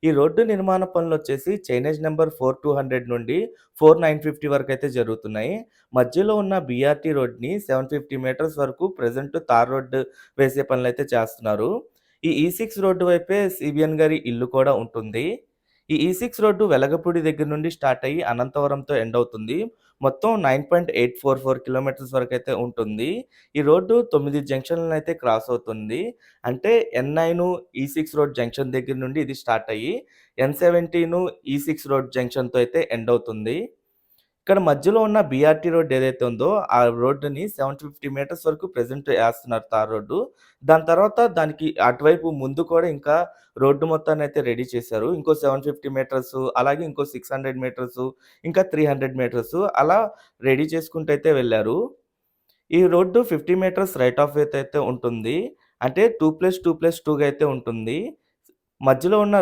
ఈ రోడ్డు నిర్మాణ పనులొచ్చేసి chainage number 4200 నుండి 4950 వరకైతే జరుగుతున్నాయి. మధ్యలో ఉన్న బీఆర్‌టీ రోడ్‌ని 750 మీటర్స్ వరకు ప్రెజెంట్ తార్ రోడ్ వేసే పనులైతే చేస్తున్నారు. ఈ ఈ6 రోడ్డు వైపే సీబీఎన్ గారి ఇల్లు కూడా ఉంటుంది. ఈ ఈ6 రోడ్డు వెలగపూడి దగ్గర నుండి స్టార్ట్ అయ్యి అనంతవరంతో ఎండ్ అవుతుంది. మొత్తం 9.844 కిలోమీటర్స్ వరకైతే ఉంటుంది. ఈ రోడ్డు 9 జంక్షన్‌లనైతే క్రాస్ అవుతుంది. అంటే ఎన్9 ఈ6 రోడ్ జంక్షన్ దగ్గర నుండి ఇది స్టార్ట్ అయ్యి ఎన్17 ఈ6 రోడ్ జంక్షన్‌తో అయితే ఎండ్ అవుతుంది. ఇక్కడ మధ్యలో ఉన్న బీఆర్‌టీ రోడ్ ఏదైతే ఉందో, ఆ రోడ్డుని 750 మీటర్స్ వరకు ప్రెజెంట్ ఏస్తున్నారు తార్ రోడ్డు. దాని తర్వాత దానికి అటువైపు ముందు కూడా ఇంకా రోడ్డు మొత్తాన్నయితే రెడీ చేశారు. ఇంకో 750 మీటర్సు, అలాగే ఇంకో 600 మీటర్సు, ఇంకా 300 మీటర్సు అలా రెడీ చేసుకుంటూ అయితే వెళ్లారు. ఈ రోడ్డు 50 మీటర్స్ రైట్ ఆఫ్ వేతో అయితే ఉంటుంది. అంటే 2+2+2గా అయితే ఉంటుంది. మధ్యలో ఉన్న